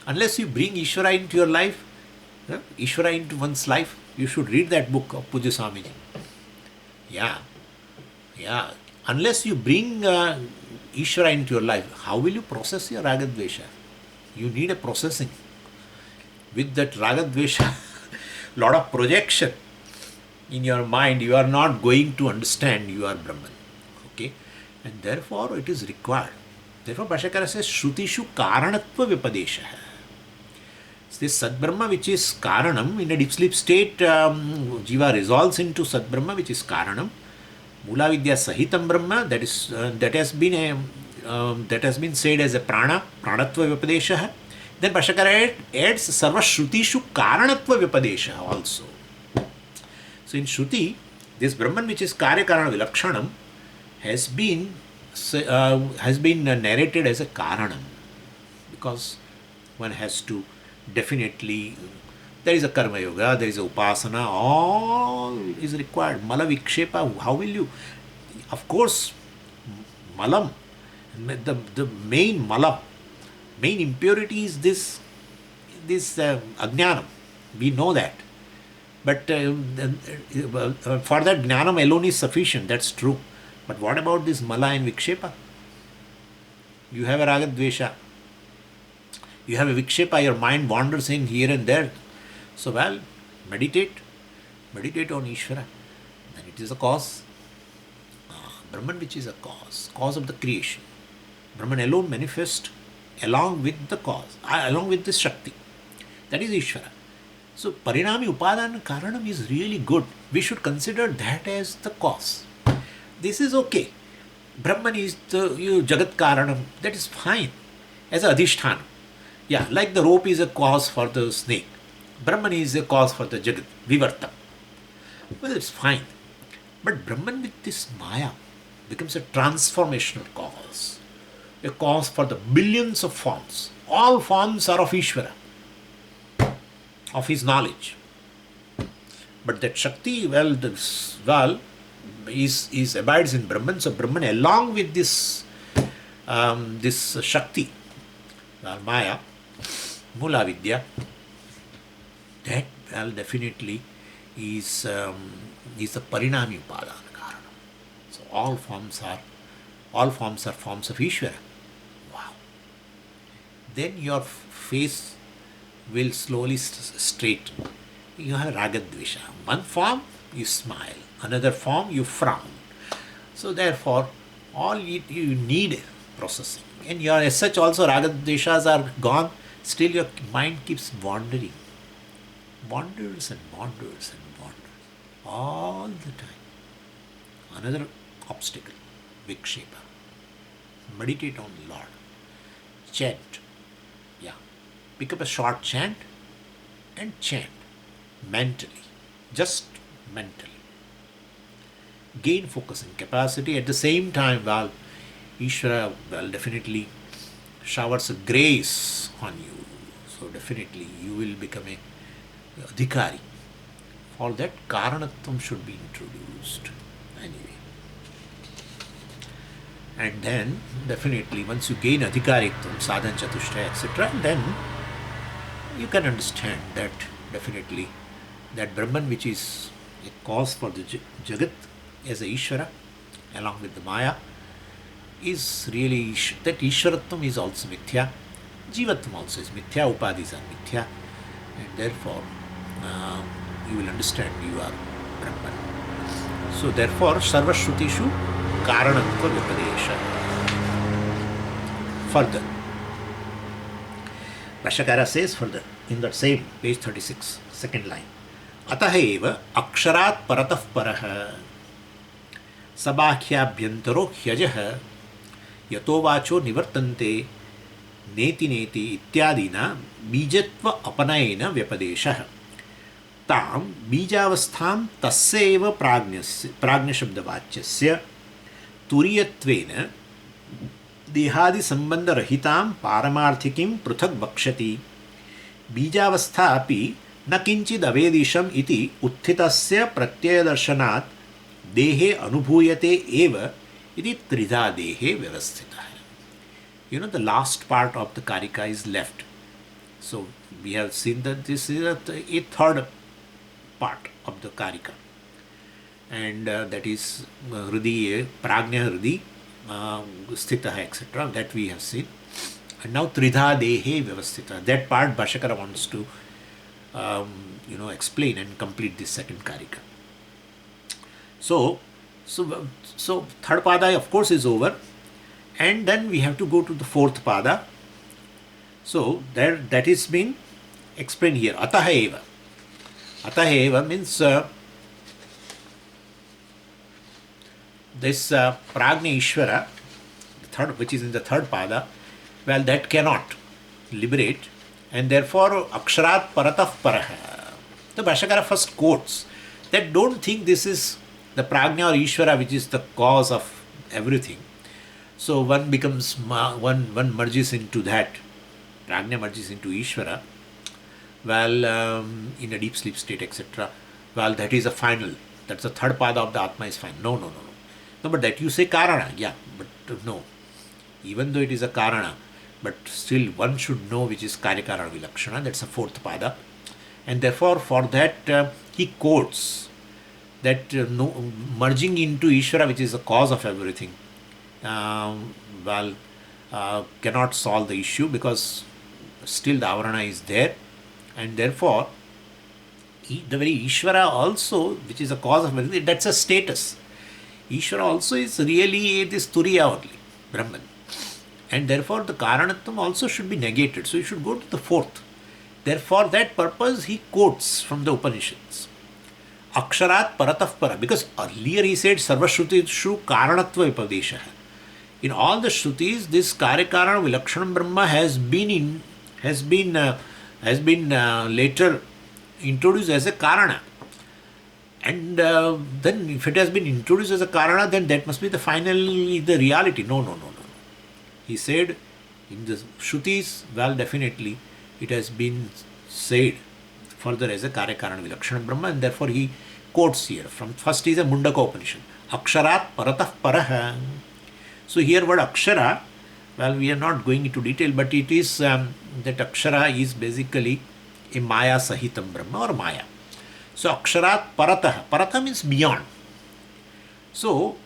Unless you bring Īśvara into your life, Īśvara into one's life, you should read that book of Pujya Swamiji. Yeah. Unless you bring Īśvara into your life, how will you process your rāga-dveṣa? You need a processing. With that rāga-dveṣa, lot of projection. in your mind, you are not going to understand you are Brahman. Okay? And therefore it is required. Therefore Bhashyakara says, Shrutishu kāraṇatva vipadesha. This Sadbrahma which is Karanam, in a deep sleep state, Jiva resolves into Sadbrahma which is Karanam. Mūlāvidyā sahitam Brahma, that has been said as a Prāṇa, Prāṇatva vipadesha. Then Bhashyakara adds Sarva Shrutishu kāraṇatva vipadesha also. So in Shruti, this Brahman which is Karya Karana Vilakshanam has been narrated as a Karanam, because one has to definitely, there is a Karma Yoga, there is a Upāsana, all is required. Mala Vikshepa, how will you? Of course, Malam, the main Mala, main impurity is this Ajnanam. We know that. But for that Jnanam alone is sufficient, that's true. But what about this Mala and Vikshepa? You have a rāga-dveṣa. You have a Vikshepa, your mind wanders in here and there. So, well, meditate on Īśvara. Then it is a cause. Brahman which is a cause of the creation. Brahman alone manifests along with the cause, along with the śakti. That is Īśvara. So, parinami upadana karanam is really good. We should consider that as the cause. This is okay. Brahman is the jagat karanam. That is fine. As a adhisthana. Yeah, like the rope is a cause for the snake. Brahman is a cause for the jagat, vivarta. Well, it's fine. But Brahman with this māyā becomes a transformational cause. A cause for the billions of forms. All forms are of Īśvara, of his knowledge. But that Shakti, is abides in Brahman. So Brahman along with this Shakti, māyā, Mūlāvidyā, that definitely is the parinami upadana karana. So all forms are forms of Īśvara. Wow. Then your face will slowly straighten. You have rāga-dveṣa. One form you smile, another form you frown. So therefore all you need processing. And your as such also rāga-dveṣas are gone, still your mind keeps wandering. Wanders and wanders and wanders all the time. Another obstacle, vikshepa. Meditate on the Lord. Chant. Yeah. Pick up a short chant and chant mentally. Just mentally. Gain focusing capacity. At the same time, Īśvara definitely showers a grace on you. So definitely you will become a adhikari. For that, kāraṇatvam should be introduced. Anyway. And then, definitely, once you gain adhikaritvam, sadhana chatushtaya, etc., then you can understand that definitely that Brahman, which is a cause for the jagat as a Īśvara, along with the māyā, is really, that Īśvaratvam is also mithyā, jivatvam also is mithyā, upādhis are mithyā, and therefore you will understand you are Brahman. So therefore, sarva shrutishu kāraṇatva vipadesha. Further, Bhashyakara says further, in that same page 36, second line, Ataha eva aksharat paratah paraha sabākhyābhyantaro hyajah yato vacho nivartante neti neti ityādina bījatva apanayena vyapadeshah tam bījavastham tasya eva prajña shabdavāchyasya turīyatvena dehādi sambandha rahitam pāramārthikim pruthak vakshati bījavastha api न किंचिद अवेदिशम इति उत्थितस्य प्रत्ययदर्शनात् देहे अनुभूयते एव इति त्रिधा देहे व्यवस्थितः. You know, the last part of the Karika is left. So we have seen that this is a third part of the Karika, and that is Hridi, Prajña Hridi, Sthitah, etc. That we have seen. And now Tridha Dehe Vyavasthita. That part Bhashyakara wants to explain and complete this second Karika. So, so third pada of course is over, and then we have to go to the fourth pada. So there, that is being explained here. Ataha eva. Ataha eva means this Prajña Īśvara, the third, which is in the third pada, well, that cannot liberate, and therefore aksharat paratah paraha. The Bhashakara first quotes that don't think this is the Prajña or Īśvara which is the cause of everything. So one becomes, one merges into that. Prajña merges into Īśvara, well, in a deep sleep state, etc. Well, that is a final. That's the third pada of the Atma is final. No. No, but that you say kāraṇa, yeah, but no. Even though it is a kāraṇa, but still one should know which is Kārikā vilakshana. That's the fourth pada. And therefore, for that, he quotes that merging into Īśvara, which is the cause of everything, cannot solve the issue, because still the avarana is there, and therefore the very Īśvara also, which is the cause of everything, that's a status. Īśvara also is really this Turīya only, Brahman, and therefore the Kāraṇatvam also should be negated. So you should go to the fourth. Therefore, that purpose he quotes from the Upanishads. Aksharat paratah para, because earlier he said sarvashrutishu kāraṇatva vipadesha. In all the Shrutis, this Kārikā vilakshanam Brahma has been later introduced as a Kārana. And then if it has been introduced as a Kārana, then that must be the reality. No. He said in the Shrutis, well, definitely it has been said further as a Kārikā vilakshanam Brahma, and therefore he quotes here. From first is a Mandukya Upanishad. Aksharat paratah paraha. So here word akshara, well, we are not going into detail, but it is that akshara is basically a māyā sahitam Brahma or māyā. So aksharat paratah. Paratah means beyond. So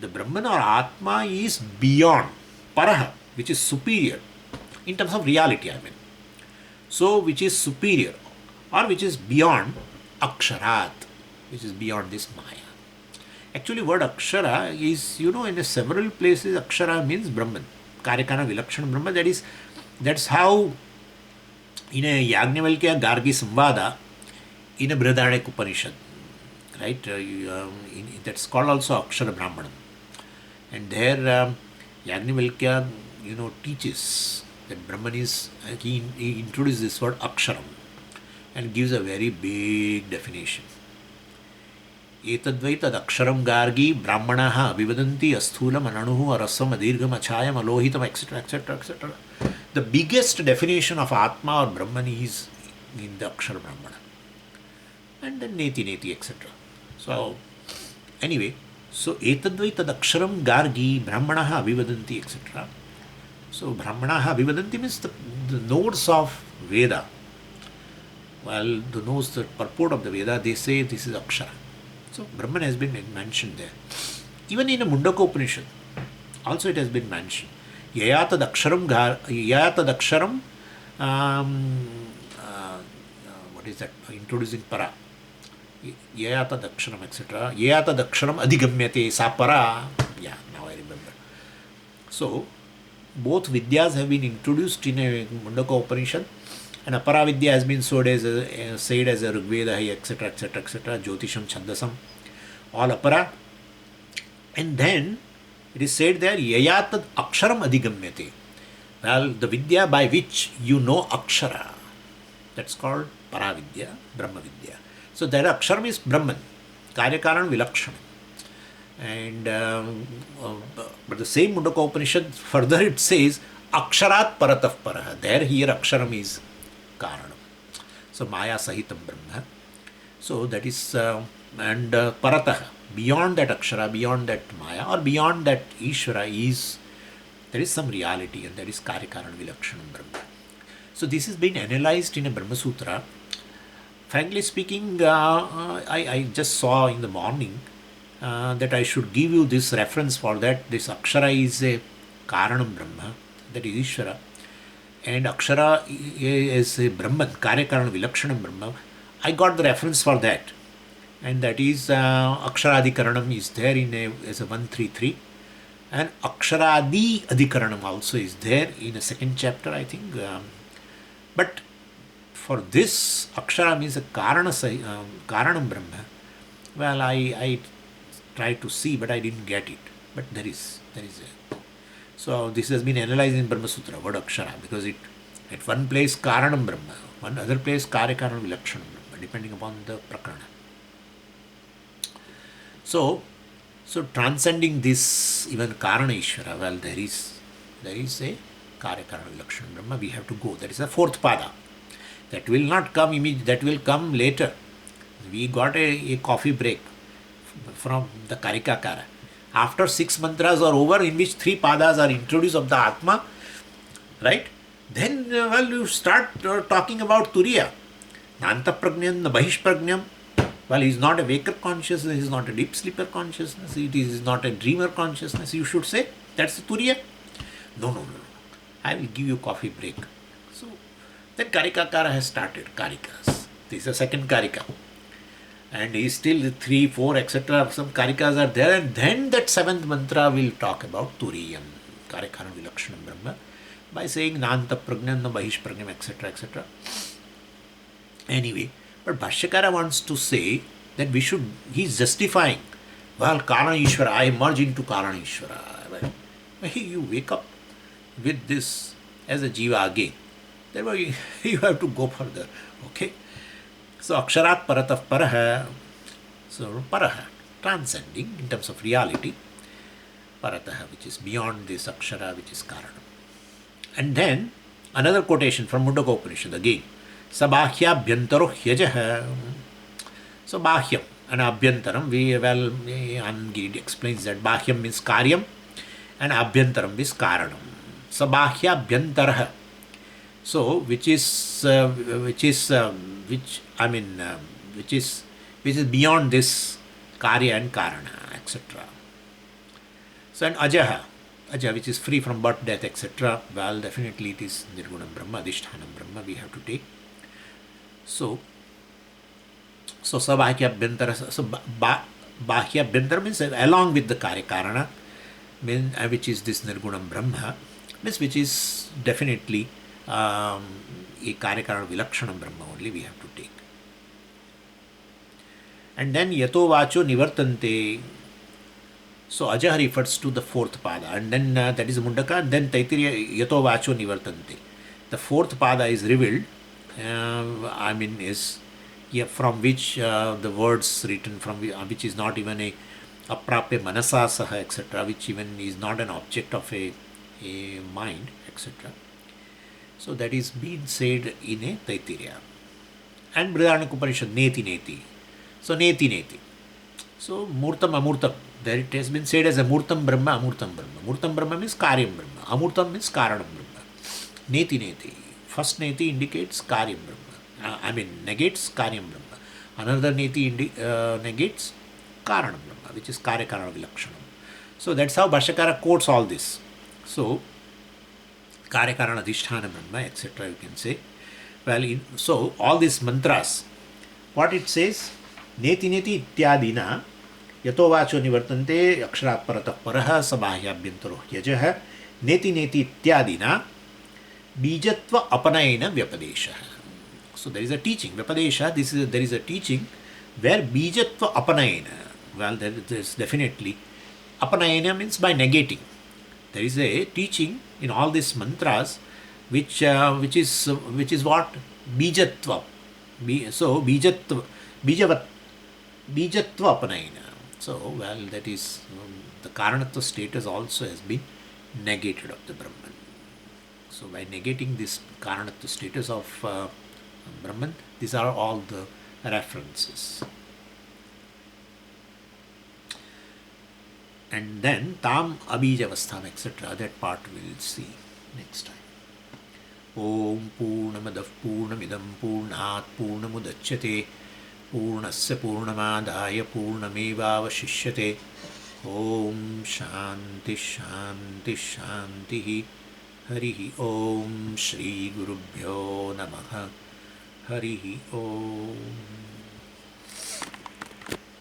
the Brahman or Atma is beyond. Paraha, which is superior in terms of reality, I mean. So which is superior or which is beyond aksharat, which is beyond this māyā. Actually, word akshara is, in several places akshara means Brahman. Kārikā vilakshanam Brahma. That's how in a Yajnavalkya Gargi Samvada, in a Prajña Upanishad, right? That's called also Akshara Brahmanam. And there Yajnavalkya, teaches that Brahman is, he introduces this word aksharam and gives a very big definition. Etadvai tad aksharam gargi brahmanaha vivadanti asthulam ananuhu arasam adirgham achayam alohitam, etc., etc., etc. The biggest definition of Atma or Brahman is in the Akshara Brahmana. And then neti, etc. So, anyway, so etadvai tad aksharam gargi brahmanaha vivadanti, etc. So, brahmanaha vivadanti means the nodes of Veda. Well, the nodes, the purport of the Veda, they say this is Akshara. So, Brahman has been mentioned there. Even in a Mandukya Upanishad, also it has been mentioned. Yayata daksharam, what is that? Introducing para. Yayata daksharam, etc. Yayata daksharam adhigamyate sa para. Yeah, now I remember. So, both vidyas have been introduced in a Mandukya Upanishad, and aparavidya has been said as a Rigveda, etc., etc., etc., Jyotisham, Chandasam, all apara. And then it is said there, Yayatad Aksharam Adhigamyate. Well, the vidya by which you know Akshara, that's called Paravidya, Brahmavidya. So that Aksharam is Brahman, Kārikā vilakshanam. And but the same Mandukya Upanishad, further it says, Aksharat paratah paraha. There here Aksharam is Kāraṇam. So māyā sahitam Brahma. So that is, and paratah, beyond that akshara, beyond that māyā, or beyond that Īśvara is, there is some reality, and that is Kārikā vilakshanam Brahma. So this has been analyzed in a Brahma Sutra. Frankly speaking, I just saw in the morning that I should give you this reference for that. This akshara is a Kāraṇam Brahma, that is Īśvara. And Akshara is a Brahman, Kārikā vilakshanam Brahma. I got the reference for that. and that is Aksharadhikaranam is there in as a 133, and Aksharadi Adhikaranam also is there in a second chapter, I think. But for this, Akshara means a Karanam Brahma. Well, I tried to see, but I didn't get it. But there is a. So this has been analyzed in Brahma Sutra, word Akshara, because it at one place Karanam Brahma, one other place Kārikā Vilakshanam Brahma, depending upon the Prakarana. So transcending this, even kāraṇa-Īśvara, well, there is a Kārikā Vilakshanam Brahma. We have to go. That is the fourth pāda. That will not come immediately. That will come later. We got a coffee break from the Karika. After 6 mantras are over, in which 3 padas are introduced of the Atma, right? Then, you start talking about Turīya. Nanta Prajñam, Bahish Prajñam. Well, he is not a waker consciousness, he is not a deep sleeper consciousness, it is not a dreamer consciousness. You should say, that's the Turīya. No. I will give you coffee break. So, then Karika has started, Kārikas. This is the second Karika. And he is still 3, 4, etc. Some Kārikas are there, and then that 7th mantra will talk about Turīyam, Kārikā Vilakshanam Brahma, by saying Nanta Prajñam, Bahish Prajñam, etc. etc. Anyway, but Bhashyakara wants to say that he is justifying, well, kāraṇa-Īśvara, I merge into kāraṇa-Īśvara. Well, you wake up with this as a jīva again. Therefore, you have to go further. Okay? So, aksharat paratah paraha, so paraha, transcending in terms of reality, paratah, which is beyond this akshara, which is karana. And then, another quotation from Mandukya Upanishad again. Sabāhyā-bhyantaro hyajah. So, bāhyam and abhyantaram, Angiri explains that bāhyam means karyam and abhyantaram means karanam. Sabāhyā-bhyantaraha. So, which is beyond this karya and karana, etc. So, and ajaha, which is free from birth, death, etc. Well, definitely it is nirgunam Brahma, adhisthānam Brahma, we have to take. So sabhāhyā-bhyantara, so bāhyā-bhyantara means along with the karya-karana, which is this nirgunam Brahma, means which is definitely a Kārikā Vilakshanam Brahma only we have to take. And then yato vacho nivartante. So ajaha refers to the 4th pada, and then that is Mundaka, and then Taittiriya yato vacho nivartante. The 4th pada is revealed, is from which the words written from which is not even a aprapya manasa saha, etc., which even is not an object of a mind, etc. So that is being said in a Taittiriya. And Prajña Upanishad, neti. So neti. So murtam amurtam, there it has been said as a murtam Brahma, amurtam Brahma. Murtam Brahma means karyam Brahma, amurtam means karanam Brahma. Neti. First neti indicates karyam Brahma, negates karyam Brahma. Another neti negates karanam Brahma, which is Kārikā Vilakshanam. So that's how Bhashyakara quotes all this. So Kārikā adhisthāna Brahma, etc. you can say. Well, so all these mantras, what it says, neti ityadina, yato vacho nivartante, aksharat paratah paraha, sabāhyā-bhyantaro hyajah, neti ityadina, bijatva apanayena vyapadesha. So there is a teaching, vyapadesha, there is a teaching where bijatva apanayena, well, there is definitely, apanayena means by negating. There is a teaching in all these mantras which is what? Bijatva. So bijatva apanayena. So, well, that is the karanatva status also has been negated of the Brahman. So by negating this kāraṇatva status of Brahman, these are all the references. And then tam abhijavastham, etc. That part we will see next time. Om Purnamadav Purnamidam Purnat Purnamudachyate Purnasya Purnamadaya Purnamevavashishyate. Om Shanti Shanti Shanti. Harihi Om Shri Gurubhyo Namaha. Harihi Om.